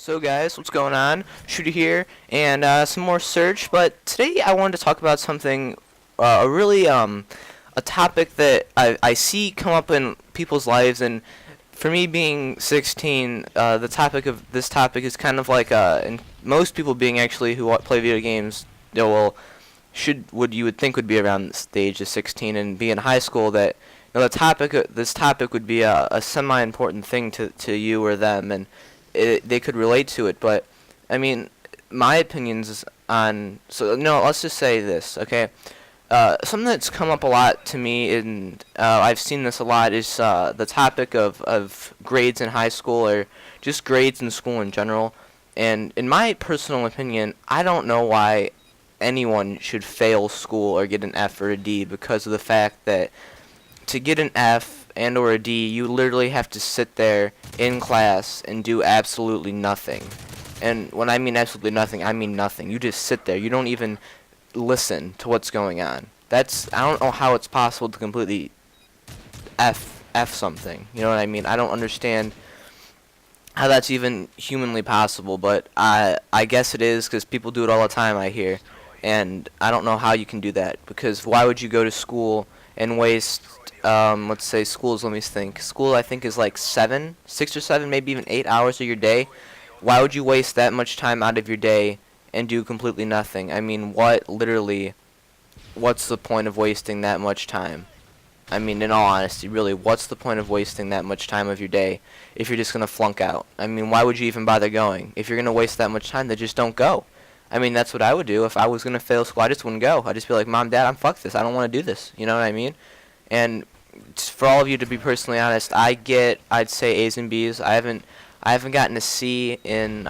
So guys, what's going on? Shooter here, and some more search. But today I wanted to talk about something, a topic that I see come up in people's lives, and for me being 16, the topic of this topic is kind of like, and most people being actually who play video games, would you would think would be around the age of 16 and be in high school. That this topic would be a semi-important thing to you or them, and they could relate to it. But I mean, my opinions on, so no, let's just say this, okay? Something that's come up a lot to me, and I've seen this a lot, is the topic of grades in high school, or just grades in school in general. And in my personal opinion, I don't know why anyone should fail school or get an F or a D, because of the fact that to get an F and or a D, you literally have to sit there in class and do absolutely nothing. And when I mean absolutely nothing, I mean nothing. You just sit there. You don't even listen to what's going on. I don't know how it's possible to completely F something. You know what I mean? I don't understand how that's even humanly possible, but I guess it is, because people do it all the time, I hear. And I don't know how you can do that, because why would you go to school and waste, let's say let me think. School, I think, is like 6 or 7, maybe even 8 hours of your day. Why would you waste that much time out of your day and do completely nothing? I mean, what's the point of wasting that much time? I mean, in all honesty, really, what's the point of wasting that much time of your day if you're just going to flunk out? I mean, why would you even bother going? If you're going to waste that much time, then just don't go. I mean, that's what I would do. If I was going to fail school, I just wouldn't go. I'd just be like, Mom, Dad, fuck this. I don't want to do this. You know what I mean? And for all of you, to be personally honest, I'd say A's and B's. I haven't gotten a C on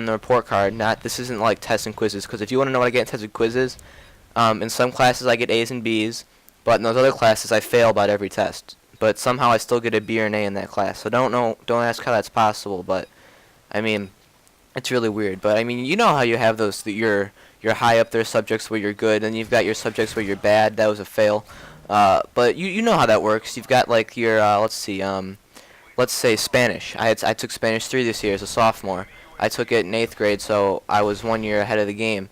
the report card. This isn't like tests and quizzes, because if you want to know what I get in tests and quizzes, in some classes I get A's and B's, but in those other classes I fail about every test. But somehow I still get a B or an A in that class. So don't ask how that's possible, but I mean, it's really weird. But I mean, you know how you have those, your high up there subjects where you're good, and you've got your subjects where you're bad. That was a fail. But you know how that works. You've got like your let's say Spanish. I took Spanish 3 this year as a sophomore. I took it in 8th grade, so I was 1 year ahead of the game.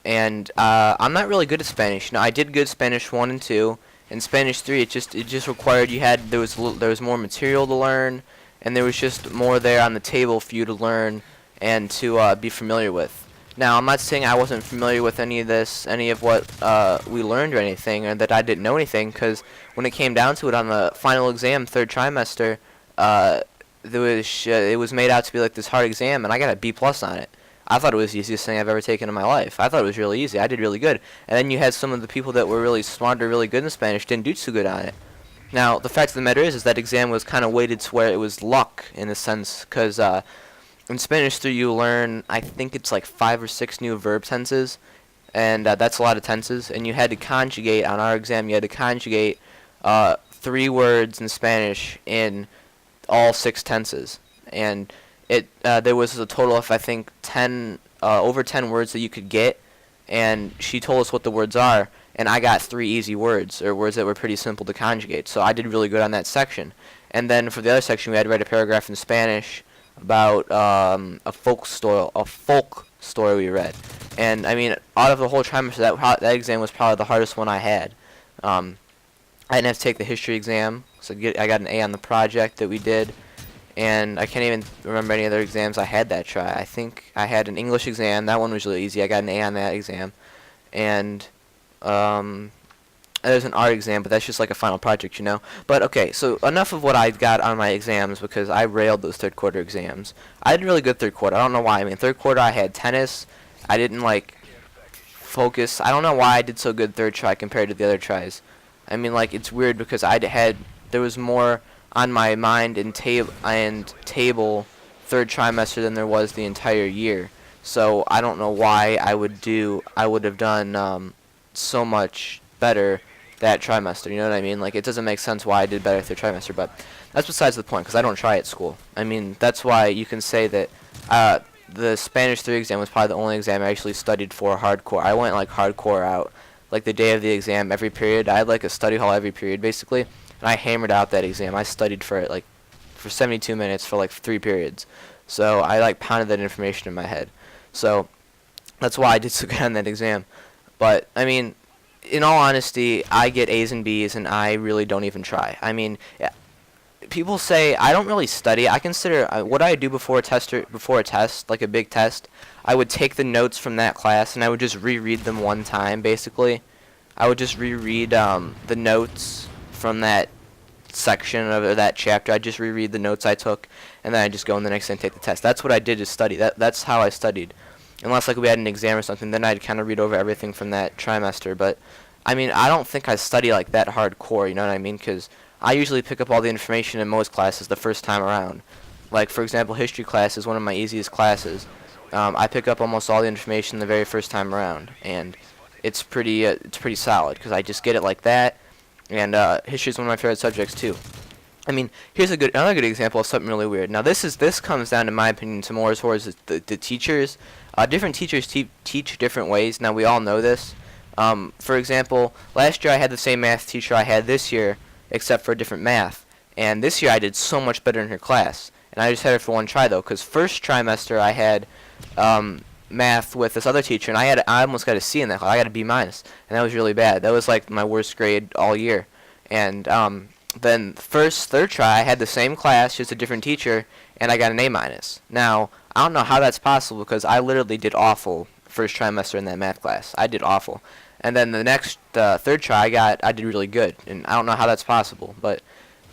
And I'm not really good at Spanish. I did good Spanish 1 and 2. In Spanish 3, it just required there was more material to learn, and there was just more there on the table for you to learn and to be familiar with. Now, I'm not saying I wasn't familiar with any of what we learned or anything, or that I didn't know anything, because when it came down to it on the final exam, 3rd trimester, it was made out to be like this hard exam, and I got a B+ on it. I thought it was the easiest thing I've ever taken in my life. I thought it was really easy. I did really good. And then you had some of the people that were really smart or really good in Spanish didn't do too good on it. Now, the fact of the matter is that exam was kind of weighted to where it was luck, in a sense, because in Spanish 3 you learn, I think it's like 5 or 6 new verb tenses, and that's a lot of tenses, and you had to conjugate, on our exam, you had to conjugate 3 words in Spanish in all 6 tenses. And there was a total of, I think, over 10 words that you could get, and she told us what the words are, and I got 3 easy words, or words that were pretty simple to conjugate, so I did really good on that section. And then for the other section, we had to write a paragraph in Spanish about a folk story we read. And I mean, out of the whole trimester, that exam was probably the hardest one I had. I didn't have to take the history exam, so I got an A on the project that we did. And I can't even remember any other exams I had that try. I think I had an English exam. That one was really easy. I got an A on that exam. And there's an art exam, but that's just like a final project, you know. But okay, so enough of what I got on my exams, because I railed those 3rd quarter exams. I did really good 3rd quarter. I don't know why. I mean, 3rd quarter I had tennis. I didn't like focus. I don't know why I did so good 3rd try compared to the other tries. I mean, like, it's weird because there was more on my mind and table 3rd trimester than there was the entire year. So I don't know why I would have done so much better that trimester. You know what I mean? Like, it doesn't make sense why I did better 3rd trimester, but that's besides the point, because I don't try at school. I mean, that's why you can say that the Spanish 3 exam was probably the only exam I actually studied for hardcore. I went like hardcore out, like the day of the exam, every period. I had like a study hall every period, basically, and I hammered out that exam. I studied for it like for 72 minutes for like 3 periods. So I like pounded that information in my head. So that's why I did so good on that exam. But I mean, in all honesty, I get A's and B's, and I really don't even try. I mean, people say I don't really study. I consider what I do before before a test, like a big test. I would take the notes from that class and I would just reread them one time. Basically, I would just reread the notes from that section of that chapter. I just reread the notes I took, and then I just go in the next day and take the test. That's what I did to study. That's how I studied. Unless like we had an exam or something, then I'd kind of read over everything from that trimester. But I mean, I don't think I study like that hardcore. You know what I mean? Because I usually pick up all the information in most classes the first time around. Like for example, history class is one of my easiest classes. I pick up almost all the information the very first time around, and it's pretty solid because I just get it like that. And history is one of my favorite subjects too. I mean, here's another good example of something really weird. Now this comes down, in my opinion, to more towards the teachers. Different teachers teach different ways. Now we all know this. For example, last year I had the same math teacher I had this year, except for different math. And this year I did so much better in her class. And I just had her for one try though, because first trimester I had math with this other teacher, and I almost got a C in that class. I got a B minus, and that was really bad. That was like my worst grade all year. And then third try, I had the same class, just a different teacher, and I got an A minus. Now I don't know how that's possible because I literally did awful first trimester in that math class. I did awful, and then the next third try I did really good, and I don't know how that's possible. But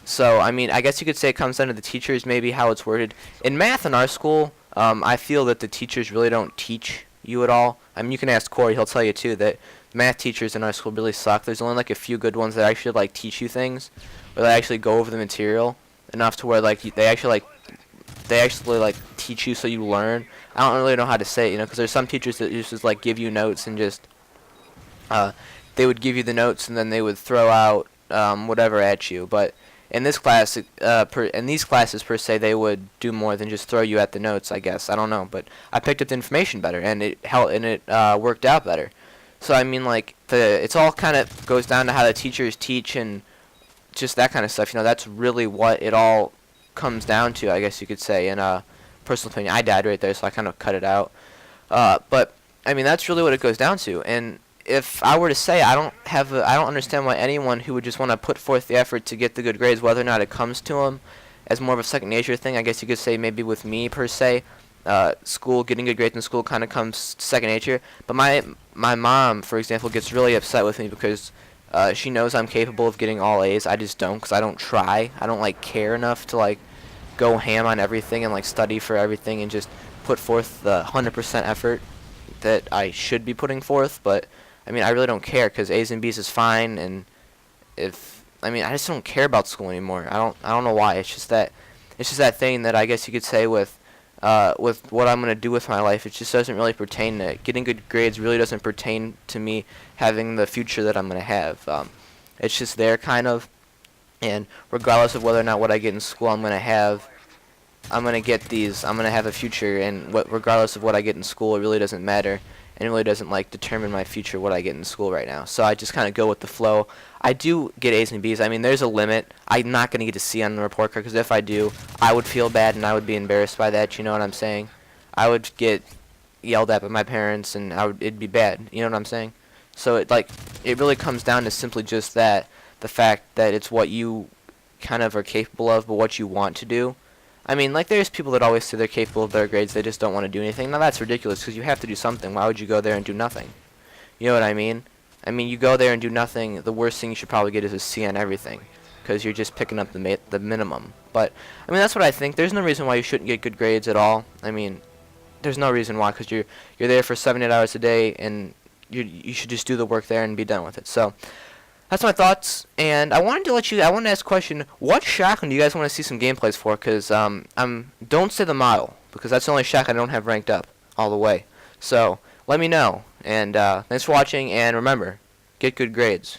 so I mean, I guess you could say it comes down to the teachers, maybe how it's worded. In math in our school, I feel that the teachers really don't teach you at all. I mean, you can ask Corey; he'll tell you too that math teachers in our school really suck. There's only like a few good ones that actually like teach you things, or they actually go over the material enough to where like they actually teach you so you learn. I don't really know how to say it, you know, because there's some teachers that just like give you notes and just they would give you the notes and then they would throw out whatever at you. But in this class, in these classes per se, they would do more than just throw you at the notes. I guess I don't know, but I picked up the information better and it worked out better. So I mean, like it's all kind of goes down to how the teachers teach and just that kind of stuff. You know, that's really what it all comes down to, I guess you could say. In personal opinion, I died right there, so I kind of cut it out. But I mean, that's really what it goes down to. And if I were to say, I don't understand why anyone who would just want to put forth the effort to get the good grades, whether or not it comes to them as more of a second nature thing. I guess you could say maybe with me per se, school, getting good grades in school kind of comes second nature. But my mom, for example, gets really upset with me because she knows I'm capable of getting all A's. I just don't, because I don't try. I don't like care enough to like go ham on everything and like study for everything and just put forth the 100% effort that I should be putting forth. But I mean, I really don't care because A's and B's is fine. And I just don't care about school anymore. I don't know why. It's just that thing that I guess you could say with what I'm gonna do with my life. It just doesn't really pertain to it. Getting good grades really doesn't pertain to me having the future that I'm gonna have. It's just there kind of, and regardless of whether or not what I get in school I'm gonna have a future, and regardless of what I get in school, it really doesn't matter, and it really doesn't like determine my future what I get in school right now. So I just kind of go with the flow. I do get A's and B's. I mean, there's a limit. I'm not going to get a C on the report card because if I do, I would feel bad and I would be embarrassed by that. You know what I'm saying? I would get yelled at by my parents and it'd be bad. You know what I'm saying? So it really comes down to simply just that, the fact that it's what you kind of are capable of, but what you want to do. I mean, like, there's people that always say they're capable of better grades, they just don't want to do anything. Now, that's ridiculous, because you have to do something. Why would you go there and do nothing? You know what I mean? I mean, you go there and do nothing, the worst thing you should probably get is a C on everything, because you're just picking up the minimum. But, I mean, that's what I think. There's no reason why you shouldn't get good grades at all. I mean, there's no reason why, because you're there for 7-8 hours a day, and you should just do the work there and be done with it. So that's my thoughts, and I wanted to ask a question. What shotgun do you guys want to see some gameplays for? Because don't say the model, because that's the only shotgun I don't have ranked up all the way. So let me know, and thanks for watching, and remember, get good grades.